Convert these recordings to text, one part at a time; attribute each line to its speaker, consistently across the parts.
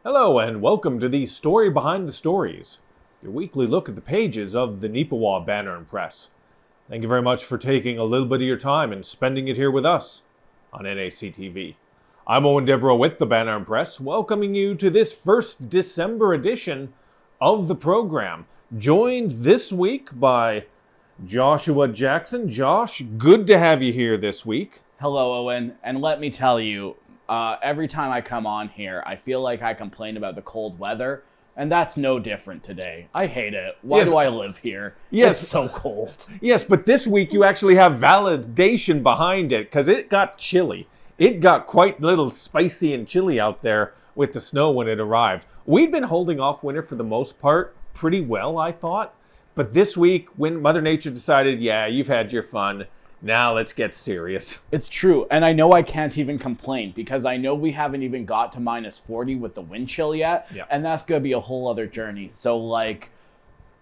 Speaker 1: Hello and welcome to the Story Behind the Stories, your weekly look at the pages of the Neepawa Banner Press. Thank you very much for taking a little bit of your time and spending it here with us on NACTV. I'm Eoin Devereux with the Banner Press, welcoming you to this first December edition of the program, joined this week by Joshua Jackson. Josh, good to have you here this week.
Speaker 2: Hello, Eoin, and let me tell you, every time I come on here, I feel like I complain about the cold weather, and that's no different today. I hate it. Why do I live here?
Speaker 1: Yes.
Speaker 2: It's so cold.
Speaker 1: Yes, but this week you actually have validation behind it, because it got chilly. It got quite a little spicy and chilly out there with the snow when it arrived. We'd been holding off winter for the most part pretty well, I thought. But this week, when Mother Nature decided, yeah, you've had your fun, now let's get serious.
Speaker 2: It's true, and I know I can't even complain because I know we haven't even got to minus 40 with the wind chill yet, and that's going to be a whole other journey. So,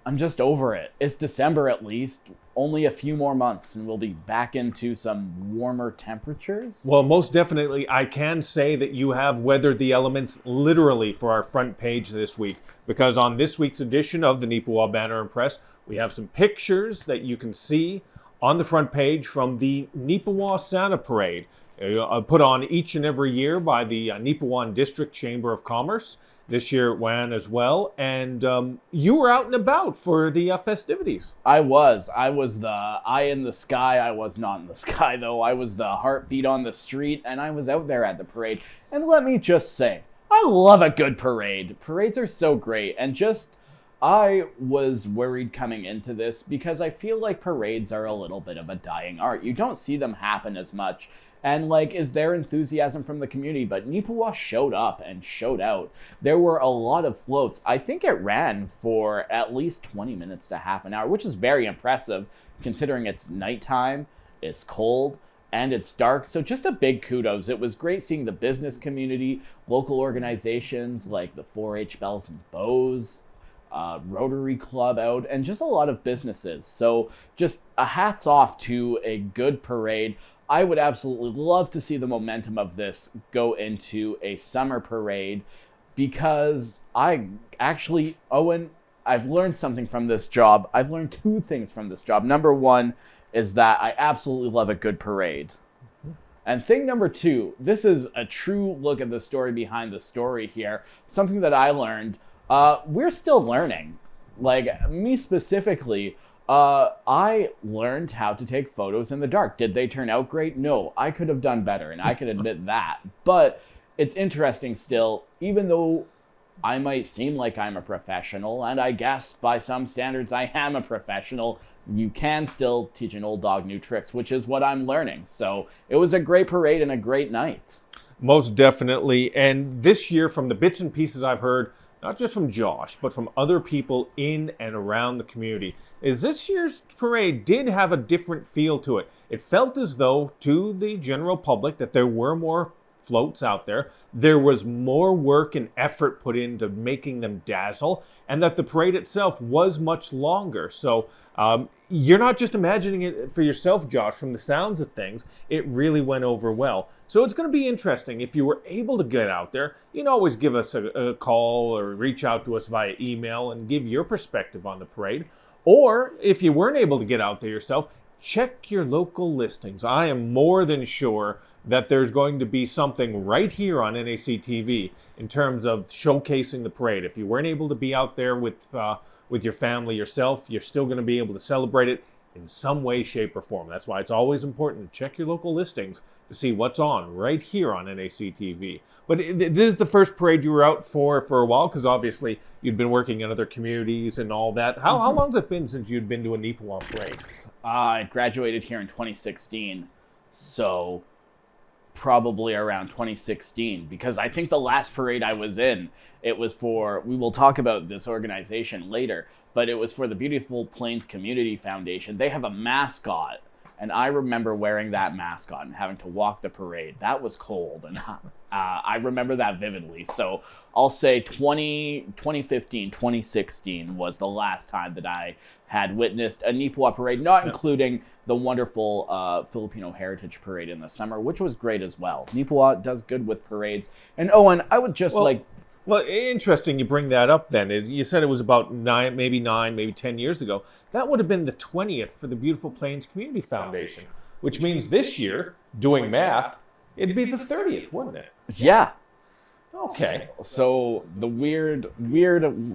Speaker 2: I'm just over it. It's December at least, only a few more months, and we'll be back into some warmer temperatures.
Speaker 1: Well, most definitely, I can say that you have weathered the elements literally for our front page this week, because on this week's edition of the Neepawa Banner Press, we have some pictures that you can see on the front page from the Neepawa Santa Parade, put on each and every year by the Neepawan District Chamber of Commerce. This year it went as well, and you were out and about for the festivities.
Speaker 2: I was the eye in the sky. I was not in the sky, though. I was the heartbeat on the street, and I was out there at the parade. And let me just say, I love a good parade. Parades are so great, and I was worried coming into this because I feel like parades are a little bit of a dying art. You don't see them happen as much. And is there enthusiasm from the community? But Neepawa showed up and showed out. There were a lot of floats. I think it ran for at least 20 minutes to half an hour, which is very impressive considering it's nighttime, it's cold, and it's dark. So just a big kudos. It was great seeing the business community, local organizations like the 4-H Bells and Bows, Rotary Club out, and just a lot of businesses. So just a hats off to a good parade. I would absolutely love to see the momentum of this go into a summer parade because Eoin, I've learned something from this job. I've learned two things from this job. Number one is that I absolutely love a good parade. And thing number two, this is a true look at the story behind the story here. Something that I learned. We're still learning. Me specifically, I learned how to take photos in the dark. Did they turn out great? No, I could have done better, and I can admit that. But it's interesting still, even though I might seem like I'm a professional, and I guess by some standards I am a professional, you can still teach an old dog new tricks, which is what I'm learning. So it was a great parade and a great night.
Speaker 1: Most definitely. And this year, from the bits and pieces I've heard, not just from Josh, but from other people in and around the community, is this year's parade did have a different feel to it. It felt as though, to the general public, that there were more floats out there. There was more work and effort put into making them dazzle, and that the parade itself was much longer. So you're not just imagining it for yourself, Josh. From the sounds of things, it really went over well. So it's going to be interesting. If you were able to get out there, you can always give us a call or reach out to us via email and give your perspective on the parade. Or if you weren't able to get out there yourself, check your local listings. I am more than sure that there's going to be something right here on NACTV in terms of showcasing the parade. If you weren't able to be out there with your family yourself, you're still going to be able to celebrate it in some way, shape, or form. That's why it's always important to check your local listings to see what's on right here on NACTV. But this is the first parade you were out for a while, because obviously you'd been working in other communities and all that. How long has it been since you'd been to a Neepawa parade?
Speaker 2: I graduated here in 2016, so probably around 2016, because I think the last parade I was in, it was for, we will talk about this organization later, but it was for the Beautiful Plains Community Foundation. They have a mascot, and I remember wearing that mascot and having to walk the parade. That was cold, and I remember that vividly. So I'll say 2015, 2016 was the last time that I had witnessed a Neepawa parade, not including the wonderful Filipino Heritage Parade in the summer, which was great as well. Neepawa does good with parades. And Eoin, I would just
Speaker 1: Well, interesting you bring that up then. You said it was about nine, maybe 10 years ago. That would have been the 20th for the Beautiful Plains Community Foundation, which means this year, doing math, it'd be the 30th, wouldn't it?
Speaker 2: Yeah.
Speaker 1: Okay.
Speaker 2: So the weird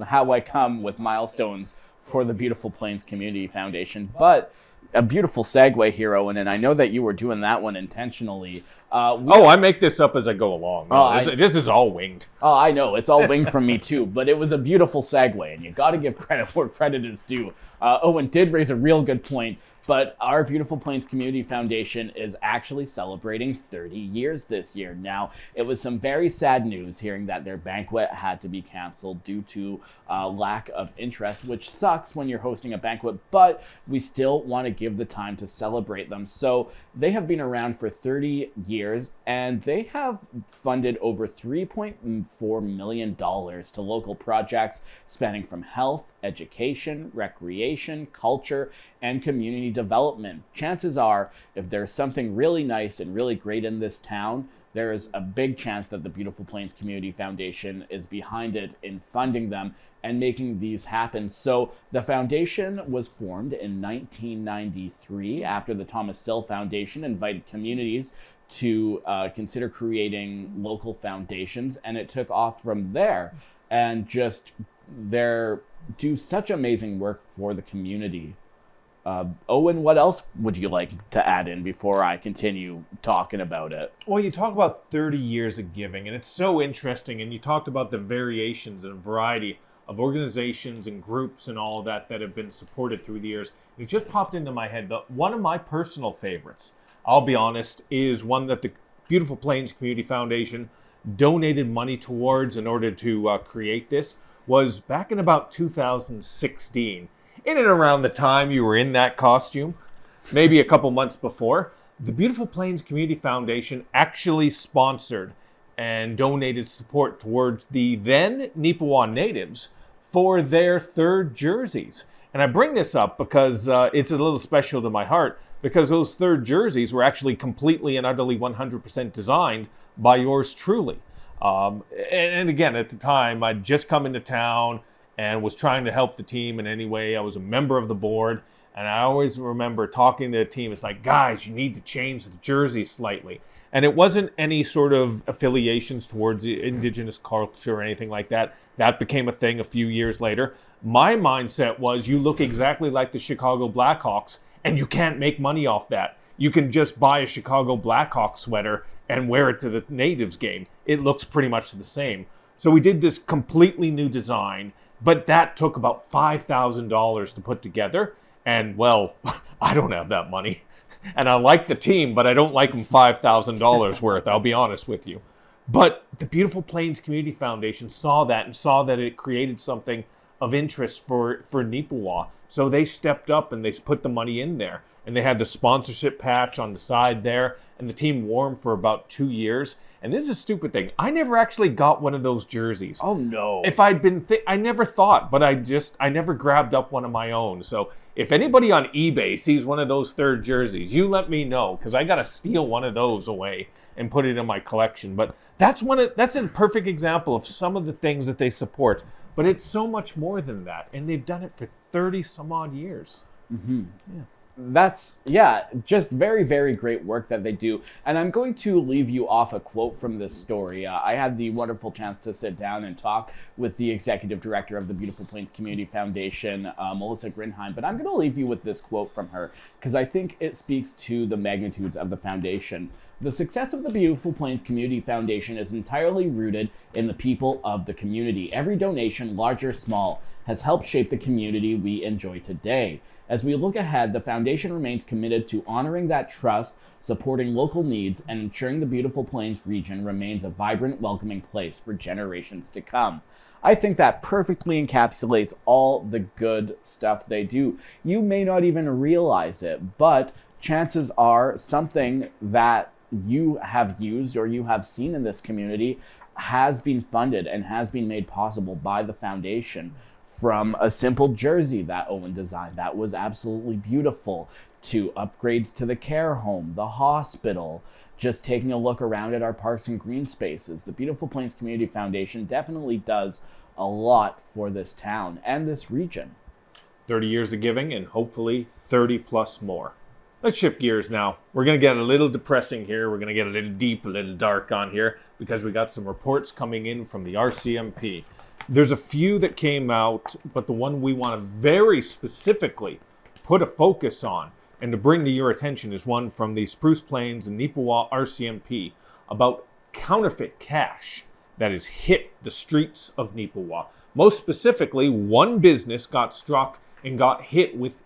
Speaker 2: how I come with milestones for the Beautiful Plains Community Foundation, but a beautiful segue here, Owen, and I know that you were doing that one intentionally.
Speaker 1: I make this up as I go along. No, this is all winged.
Speaker 2: Oh, I know. It's all winged from me, too. But it was a beautiful segue, and you got to give credit where credit is due. Owen did raise a real good point, but our Beautiful Plains Community Foundation is actually celebrating 30 years this year. Now, it was some very sad news hearing that their banquet had to be canceled due to lack of interest, which sucks when you're hosting a banquet, but we still want to give the time to celebrate them. So they have been around for 30 years, and they have funded over $3.4 million to local projects spanning from health, education, recreation, culture, and community development. Chances are, if there's something really nice and really great in this town, there is a big chance that the Beautiful Plains Community Foundation is behind it in funding them and making these happen. So the foundation was formed in 1993 after the Thomas Sill Foundation invited communities to consider creating local foundations, and it took off from there and just do such amazing work for the community. Owen, what else would you like to add in before I continue talking about it?
Speaker 1: Well, you talk about 30 years of giving, and it's so interesting, and you talked about the variations and variety of organizations and groups and all of that have been supported through the years. It just popped into my head that one of my personal favorites, I'll be honest, is one that the Beautiful Plains Community Foundation donated money towards in order to create this, was back in about 2016. In and around the time you were in that costume, maybe a couple months before, the Beautiful Plains Community Foundation actually sponsored and donated support towards the then Neepawa natives for their third jerseys. And I bring this up because it's a little special to my heart, because those third jerseys were actually completely and utterly 100% designed by yours truly. And again, at the time, I'd just come into town and was trying to help the team in any way. I was a member of the board, and I always remember talking to the team. It's like, guys, you need to change the jersey slightly. And it wasn't any sort of affiliations towards indigenous culture or anything like that. That became a thing a few years later. My mindset was, you look exactly like the Chicago Blackhawks, and you can't make money off that. You can just buy a Chicago Blackhawks sweater and wear it to the natives game. It looks pretty much the same. So we did this completely new design, but that took about $5,000 to put together. And, well, I don't have that money. And I like the team, but I don't like them $5,000 worth, I'll be honest with you. But the Beautiful Plains Community Foundation saw that and saw that it created something of interest for Neepawa. So they stepped up and they put the money in there. And they had the sponsorship patch on the side there. And the team wore them for about 2 years. And this is a stupid thing. I never actually got one of those jerseys.
Speaker 2: Oh, no.
Speaker 1: If I'd been, I never thought, but I never grabbed up one of my own. So if anybody on eBay sees one of those third jerseys, you let me know, because I got to steal one of those away and put it in my collection. But that's a perfect example of some of the things that they support. But it's so much more than that. And they've done it for 30 some odd years.
Speaker 2: Mm-hmm. Yeah. That's, just very, very great work that they do. And I'm going to leave you off a quote from this story. I had the wonderful chance to sit down and talk with the executive director of the Beautiful Plains Community Foundation, Melissa Grinheim, but I'm going to leave you with this quote from her, because I think it speaks to the magnitudes of the foundation. The success of the Beautiful Plains Community Foundation is entirely rooted in the people of the community. Every donation, large or small, has helped shape the community we enjoy today. As we look ahead, the foundation remains committed to honoring that trust, supporting local needs, and ensuring the Beautiful Plains region remains a vibrant, welcoming place for generations to come. I think that perfectly encapsulates all the good stuff they do. You may not even realize it, but chances are something that you have used or you have seen in this community has been funded and has been made possible by the foundation. From a simple jersey that Owen designed that was absolutely beautiful, to upgrades to the care home, the hospital, just taking a look around at our parks and green spaces. The Beautiful Plains Community Foundation definitely does a lot for this town and this region.
Speaker 1: 30 years of giving and hopefully 30 plus more. Let's shift gears now. We're going to get a little depressing here. We're going to get a little deep, a little dark on here because we got some reports coming in from the RCMP. There's a few that came out, but the one we want to very specifically put a focus on and to bring to your attention is one from the Spruce Plains and Neepawa RCMP about counterfeit cash that has hit the streets of Neepawa. Most specifically, one business got struck and got hit with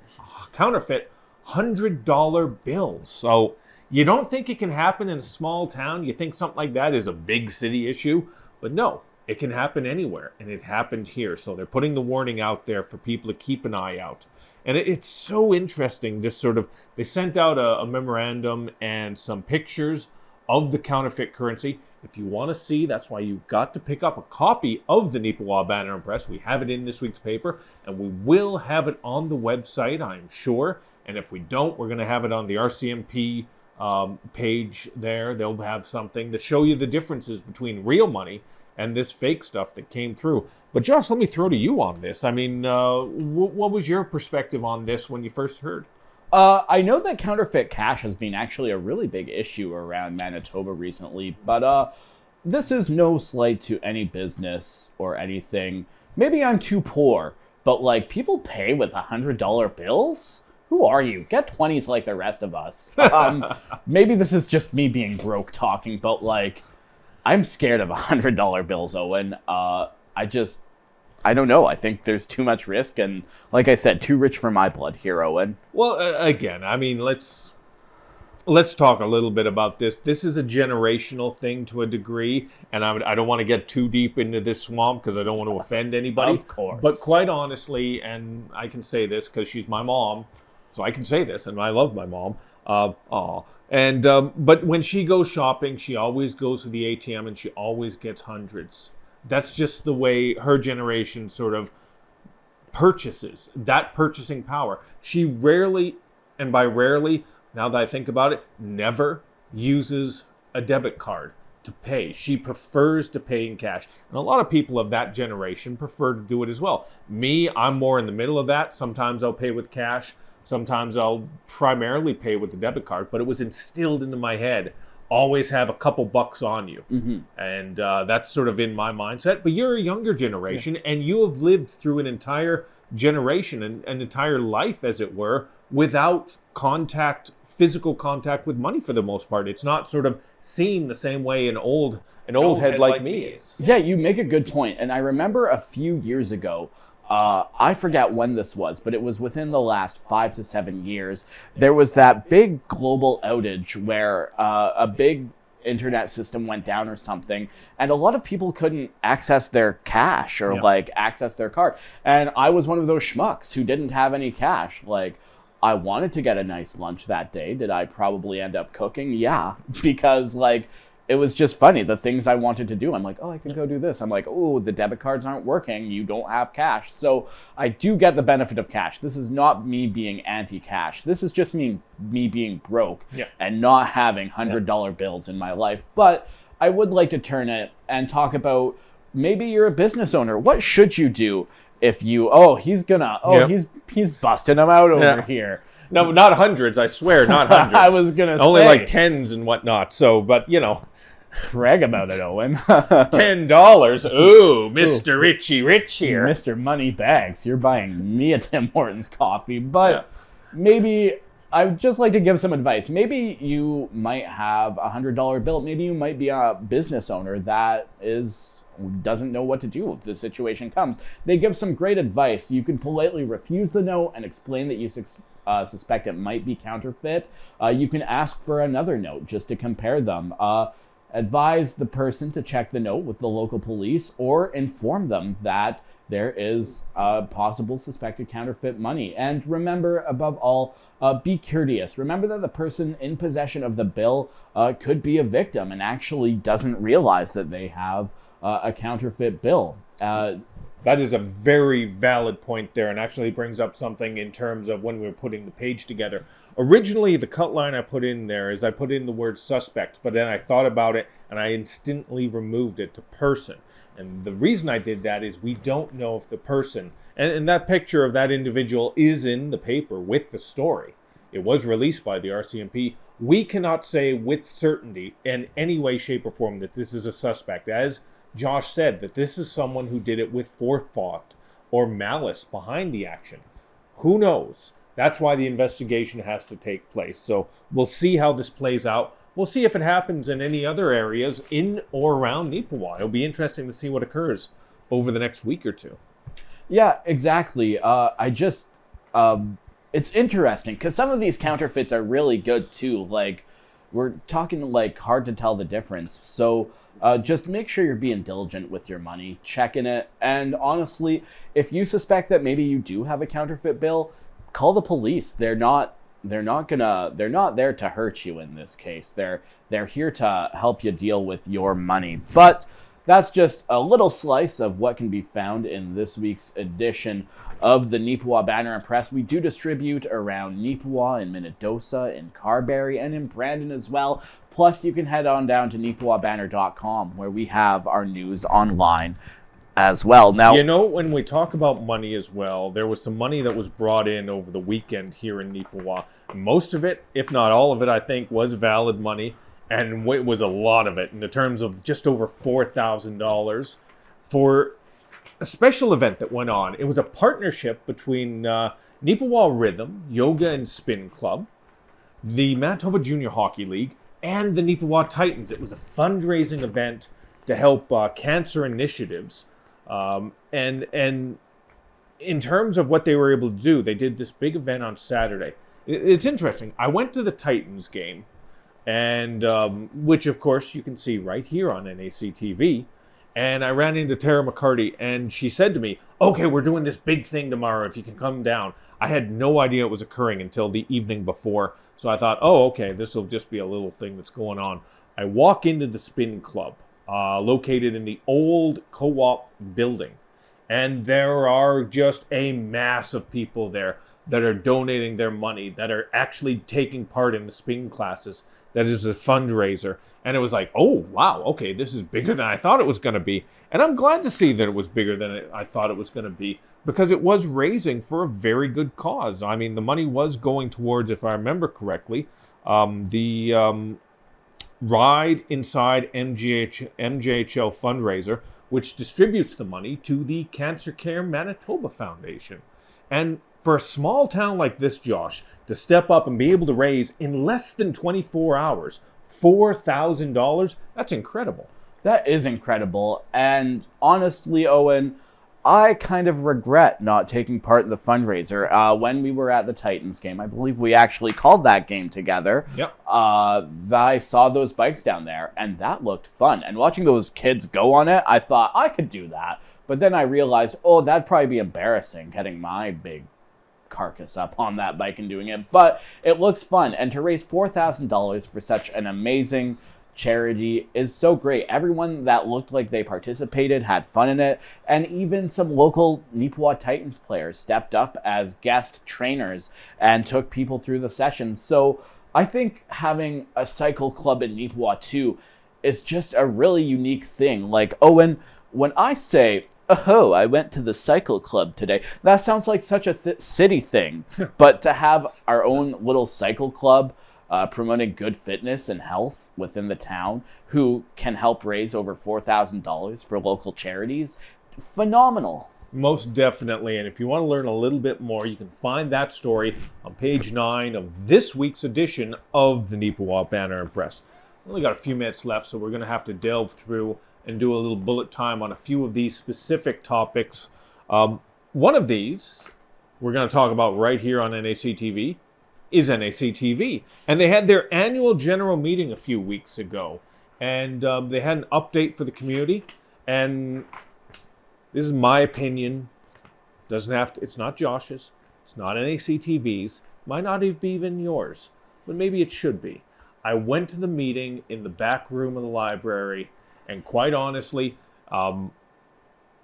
Speaker 1: counterfeit $100 bills. So you don't think it can happen in a small town. You think something like that is a big city issue, but no, it can happen anywhere, and it happened here. So they're putting the warning out there for people to keep an eye out. And it's so interesting, just sort of, they sent out a memorandum and some pictures of the counterfeit currency. If you want to see, that's why you've got to pick up a copy of the Neepawa Banner Press. We have it in this week's paper, and we will have it on the website, I'm sure. And if we don't, we're going to have it on the RCMP page there. They'll have something to show you the differences between real money and this fake stuff that came through. But Josh, let me throw to you on this. I mean, what was your perspective on this when you first heard?
Speaker 2: I know that counterfeit cash has been actually a really big issue around Manitoba recently, but this is no slight to any business or anything. Maybe I'm too poor, but like people pay with $100 bills? Who are you? Get 20s like the rest of us. Maybe this is just me being broke talking, but like, I'm scared of $100 bills, Eoin. I don't know. I think there's too much risk, and like I said, too rich for my blood here, Eoin.
Speaker 1: Well, again, I mean, let's talk a little bit about this. This is a generational thing to a degree, and I don't want to get too deep into this swamp because I don't want to offend anybody.
Speaker 2: Of course.
Speaker 1: But quite honestly, and I can say this because she's my mom, so I can say this, and I love my mom. But when she goes shopping, she always goes to the ATM and she always gets hundreds. That's just the way her generation sort of purchases, that purchasing power. She rarely, and by rarely, now that I think about it, never uses a debit card to pay. She prefers to pay in cash. And a lot of people of that generation prefer to do it as well. Me, I'm more in the middle of that. Sometimes I'll pay with cash. Sometimes I'll primarily pay with the debit card, but it was instilled into my head, always have a couple bucks on you. Mm-hmm. And that's sort of in my mindset. But you're a younger generation, and you have lived through an entire generation, and an entire life, as it were, without physical contact with money for the most part. It's not sort of seen the same way an old head like me is.
Speaker 2: Yeah, you make a good point. And I remember a few years ago, I forget when this was, but it was within the last 5 to 7 years. There was that big global outage where a big internet system went down or something, and a lot of people couldn't access their cash or access their card. And I was one of those schmucks who didn't have any cash. Like, I wanted to get a nice lunch that day. Did I probably end up cooking? Yeah, because like, it was just funny, the things I wanted to do. I'm like, oh, I can go do this. I'm like, oh, the debit cards aren't working. You don't have cash. So I do get the benefit of cash. This is not me being anti-cash. This is just me being broke and not having $100 bills in my life. But I would like to turn it and talk about, maybe you're a business owner. What should you do if you, he's busting them out over here.
Speaker 1: No, not hundreds. I swear, not hundreds.
Speaker 2: I was going to say.
Speaker 1: Only like tens and whatnot. So, but you know.
Speaker 2: Brag about it, Eoin.
Speaker 1: $10. Ooh, Mr. Richie Rich here.
Speaker 2: Mr. Moneybags. You're buying me a Tim Hortons coffee. But maybe I'd just like to give some advice. Maybe you might have a $100 bill. Maybe you might be a business owner that doesn't know what to do if the situation comes. They give some great advice. You can politely refuse the note and explain that you suspect it might be counterfeit. You can ask for another note just to compare them. Advise the person to check the note with the local police, or inform them that there is possible suspected counterfeit money. And remember, above all, be courteous. Remember that the person in possession of the bill could be a victim and actually doesn't realize that they have a counterfeit bill.
Speaker 1: That is a very valid point there, and actually brings up something in terms of when we were putting the page together. Originally, the cut line I put in there is I put in the word suspect, but then I thought about it and I instantly removed it to person. And the reason I did that is we don't know if the person, and that picture of that individual is in the paper with the story. It was released by the RCMP. We cannot say with certainty in any way, shape, or form that this is a suspect. As Josh said, that this is someone who did it with forethought or malice behind the action. Who knows? That's why the investigation has to take place. So we'll see how this plays out. We'll see if it happens in any other areas in or around Neepawa. It'll be interesting to see what occurs over the next week or two.
Speaker 2: Yeah, exactly. It's interesting because some of these counterfeits are really good too. Like, we're talking like hard to tell the difference. So just make sure you're being diligent with your money, checking it. And honestly, if you suspect that maybe you do have a counterfeit bill, call the police. They're not there to hurt you in this case. They're here to help you deal with your money. But that's just a little slice of what can be found in this week's edition of the Neepawa Banner Press. We do distribute around Neepawa, in Minnedosa, in Carberry, and in Brandon as well. Plus, you can head on down to neepawabanner.com, where we have our news online as well. Now,
Speaker 1: you know, when we talk about money as well, there was some money that was brought in over the weekend here in Neepawa. Most of it, if not all of it, I think, was valid money. And it was a lot of it in the terms of just over $4,000 for a special event that went on. It was a partnership between Neepawa Rhythm, Yoga and Spin Club, the Manitoba Junior Hockey League, and the Neepawa Titans. It was a fundraising event to help cancer initiatives. And in terms of what they were able to do, they did this big event on Saturday. It's interesting. I went to the Titans game, and which of course you can see right here on NAC TV. And I ran into Tara McCarty, and she said to me, "Okay, we're doing this big thing tomorrow. If you can come down." I had no idea it was occurring until the evening before, so I thought, "Oh, okay, this will just be a little thing that's going on." I walk into the Spin Club, located in the old co-op building, and there are just a mass of people there that are donating their money, that are actually taking part in the spin classes. That is a fundraiser. And it was like, oh, wow, okay, this is bigger than I thought it was going to be. And I'm glad to see that it was bigger than I thought it was going to be, because it was raising for a very good cause. I mean, the money was going towards, if I remember correctly, the Ride Inside MJHL fundraiser, which distributes the money to the Cancer Care Manitoba Foundation. And for a small town like this, Josh, to step up and be able to raise in less than 24 hours $4,000, that's incredible.
Speaker 2: that is incredible. And honestly, Eoin, I kind of regret not taking part in the fundraiser. When we were at the Titans game, I believe we actually called that game together.
Speaker 1: Yep.
Speaker 2: I saw those bikes down there, and that looked fun. And watching those kids go on it, I thought I could do that. But then I realized, oh, that'd probably be embarrassing, getting my big carcass up on that bike and doing it. But it looks fun. And to raise $4,000 for such an amazing charity is so great. Everyone that looked like they participated had fun in it, and even some local Neepawa Titans players stepped up as guest trainers and took people through the sessions. So I think having a cycle club in Neepawa too is just a really unique thing. Like, Eoin, when I say, "Oh, I went to the cycle club today," that sounds like such a city thing. But to have our own little cycle club promoting good fitness and health within the town, who can help raise over $4,000 for local charities, phenomenal.
Speaker 1: Most definitely. And if you want to learn a little bit more, you can find that story on page 9 of this week's edition of the Neepawa Banner Press. We only got a few minutes left, so we're going to have to delve through and do a little bullet time on a few of these specific topics. One of these we're going to talk about right here on NAC TV is NAC TV. And they had their annual general meeting a few weeks ago. And they had an update for the community. And this is my opinion. Doesn't have to, it's not Josh's. It's not NAC TV's. Might not be even yours. But maybe it should be. I went to the meeting in the back room of the library. And quite honestly,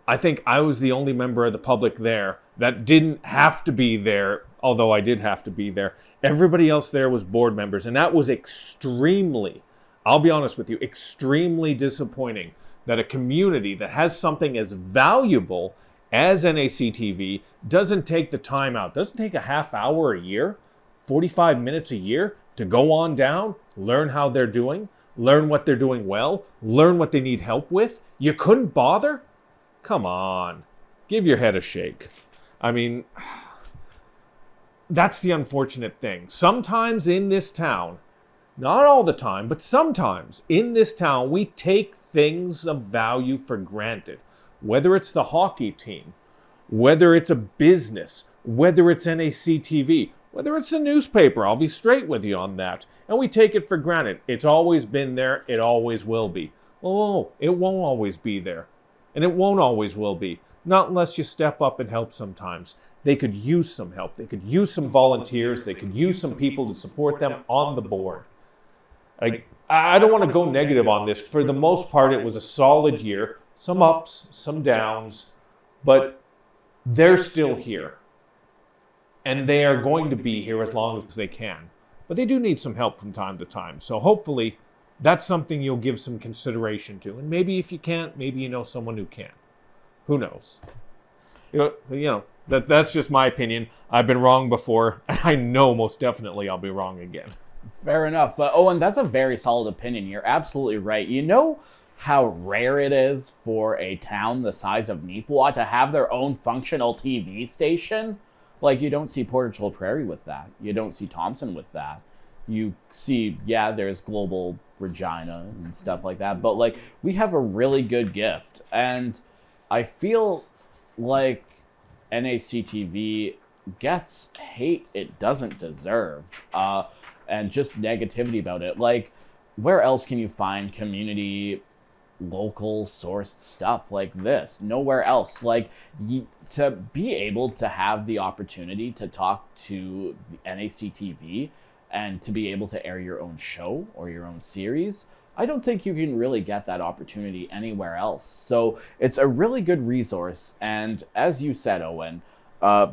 Speaker 1: I think I was the only member of the public there that didn't have to be there, although I did have to be there. Everybody else there was board members, and that was extremely, I'll be honest with you, extremely disappointing that a community that has something as valuable as NACTV doesn't take the time out, doesn't take a half hour a year, 45 minutes a year to go on down, learn how they're doing, learn what they're doing well, learn what they need help with. You couldn't bother? Come on, give your head a shake. I mean, that's the unfortunate thing. Sometimes in this town, not all the time, but sometimes in this town, we take things of value for granted. Whether it's the hockey team, whether it's a business, whether it's NACTV, whether it's a newspaper, I'll be straight with you on that. And we take it for granted. It's always been there, it always will be. Oh, it won't always be there. And it won't always will be. Not unless you step up and help sometimes. They could use some help. They could use some volunteers. They could use some people to support them on the board. I don't want to go negative on this. For the most part, it was a solid year. Some ups, some downs. But they're still here. And they are going to be here as long as they can. But they do need some help from time to time. So hopefully that's something you'll give some consideration to. And maybe if you can't, maybe you know someone who can. Who knows? That's just my opinion. I've been wrong before. And I know most definitely I'll be wrong again.
Speaker 2: Fair enough. But Owen, that's a very solid opinion. You're absolutely right. You know how rare it is for a town the size of Neepawa to have their own functional TV station? Like, you don't see Portage la Prairie with that. You don't see Thompson with that. You see, there's Global Regina and stuff like that. But, like, we have a really good gift. And I feel like NACTV gets hate it doesn't deserve. And just negativity about it. Like, where else can you find community, local sourced stuff like this? Nowhere else. Like, to be able to have the opportunity to talk to NACTV and to be able to air your own show or your own series, I don't think you can really get that opportunity anywhere else. So it's a really good resource. And as you said, Owen,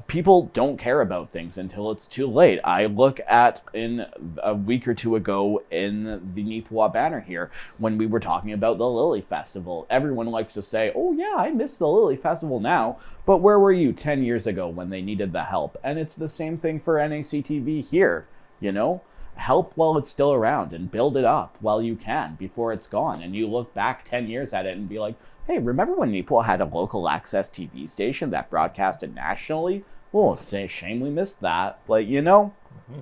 Speaker 2: people don't care about things until it's too late. I look at in a week or two ago in the Neepawa Banner here, when we were talking about the Lily Festival, everyone likes to say, oh yeah, I miss the Lily Festival now. But where were you 10 years ago when they needed the help? And it's the same thing for NACTV here, you know? Help while it's still around and build it up while you can before it's gone. And you look back 10 years at it and be like, hey, remember when Neepawa had a local access TV station that broadcasted nationally? Oh, shame we missed that. Like, you know?
Speaker 1: Mm-hmm.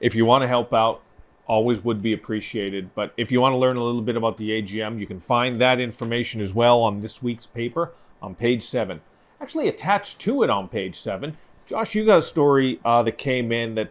Speaker 1: If you want to help out, always would be appreciated. But if you want to learn a little bit about the AGM, you can find that information as well on this week's paper on page 7. Actually, attached to it on page 7, Josh, you got a story that came in that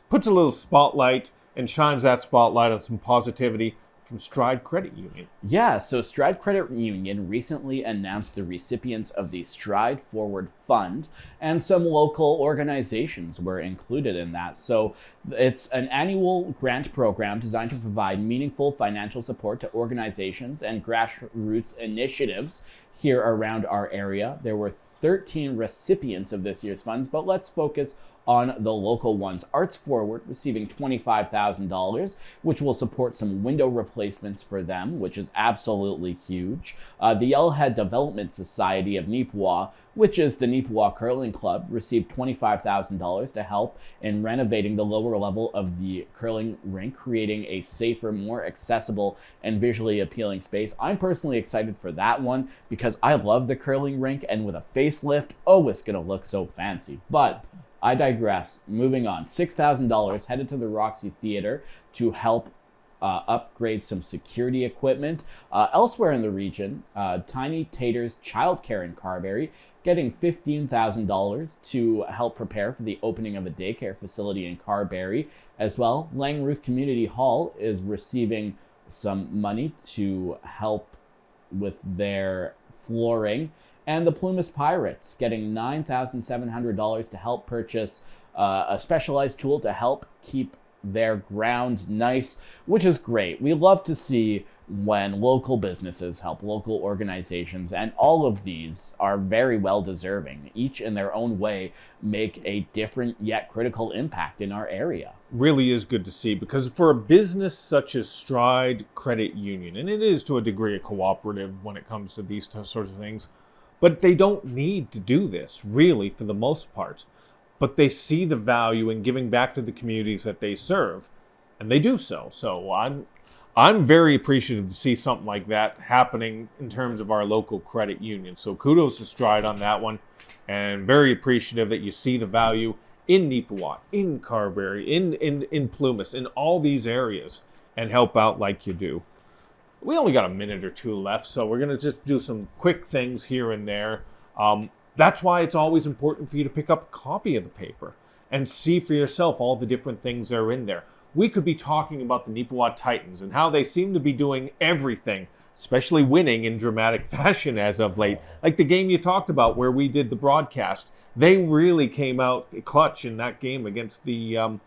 Speaker 1: puts a little spotlight and shines that spotlight on some positivity from Stride Credit Union.
Speaker 2: Yeah, so Stride Credit Union recently announced the recipients of the Stride Forward Fund, and some local organizations were included in that. So it's an annual grant program designed to provide meaningful financial support to organizations and grassroots initiatives here around our area. There were 13 recipients of this year's funds, but let's focus on the local ones. Arts Forward receiving $25,000, which will support some window replacements for them, which is absolutely huge. The Yellowhead Development Society of Neepawa, which is the Neepawa Curling Club, received $25,000 to help in renovating the lower level of the curling rink, creating a safer, more accessible, and visually appealing space. I'm personally excited for that one because I love the curling rink, and with a facelift, oh, it's gonna look so fancy. But I digress. Moving on. $6,000 headed to the Roxy Theater to help upgrade some security equipment. Elsewhere in the region, Tiny Tater's Childcare in Carberry getting $15,000 to help prepare for the opening of a daycare facility in Carberry. As well, Langruth Community Hall is receiving some money to help with their flooring. And the Plumas Pirates getting $9,700 to help purchase a specialized tool to help keep their grounds nice, which is great. We love to see when local businesses help local organizations, and all of these are very well deserving, each in their own way make a different yet critical impact in our area.
Speaker 1: Really is good to see, because for a business such as Stride Credit Union, and it is to a degree a cooperative when it comes to these sorts of things, but they don't need to do this really for the most part, but they see the value in giving back to the communities that they serve, and they do so. So I'm very appreciative to see something like that happening in terms of our local credit union. So kudos to Stride on that one, and very appreciative that you see the value in Neepawa, in Carberry, in Plumas, in all these areas, and help out like you do. We only got a minute or two left, so we're going to just do some quick things here and there. That's why it's always important for you to pick up a copy of the paper and see for yourself all the different things that are in there. We could be talking about the Neepawa Titans and how they seem to be doing everything, especially winning in dramatic fashion as of late. Like the game you talked about where we did the broadcast. They really came out clutch in that game against the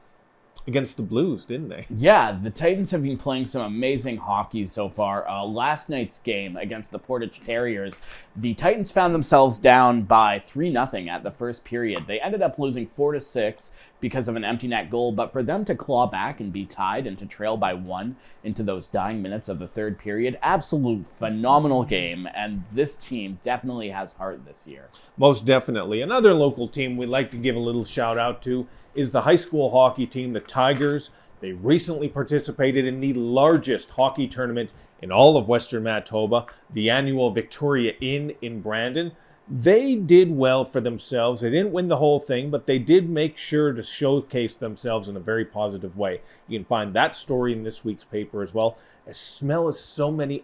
Speaker 1: Blues, didn't they?
Speaker 2: Yeah, the Titans have been playing some amazing hockey so far. Last night's game against the Portage Terriers, the Titans found themselves down by 3-0 at the first period. They ended up losing 4-6 because of an empty net goal, but for them to claw back and be tied and to trail by 1 into those dying minutes of the third period, absolute phenomenal game, and this team definitely has heart this year.
Speaker 1: Most definitely. Another local team we'd like to give a little shout out to is the high school hockey team, the Tigers. They recently participated in the largest hockey tournament in all of Western Manitoba, the annual Victoria Inn in Brandon. They did well for themselves. They didn't win the whole thing, but they did make sure to showcase themselves in a very positive way. You can find that story in this week's paper as well, as well as so many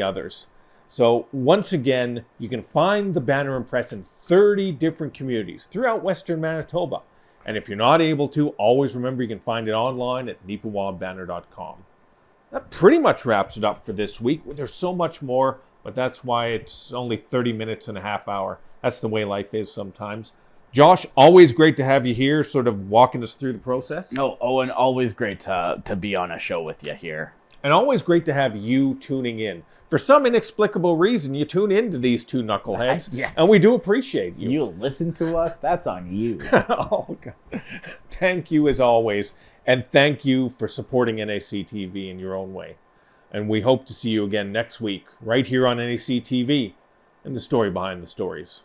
Speaker 1: others. So once again, you can find the Banner Press in 30 different communities throughout Western Manitoba. And if you're not able to, always remember you can find it online at neepawabanner.com. That pretty much wraps it up for this week. There's so much more, but that's why it's only 30 minutes and a half hour. That's the way life is sometimes. Josh, always great to have you here, sort of walking us through the process.
Speaker 2: No, Owen, always great to be on a show with you here.
Speaker 1: And always great to have you tuning in. For some inexplicable reason, you tune into these two knuckleheads,
Speaker 2: Yeah.
Speaker 1: and we do appreciate you.
Speaker 2: You listen to us? That's on you.
Speaker 1: Oh, God. Thank you as always, and thank you for supporting NAC TV in your own way. And we hope to see you again next week, right here on NAC TV, and the story behind the stories.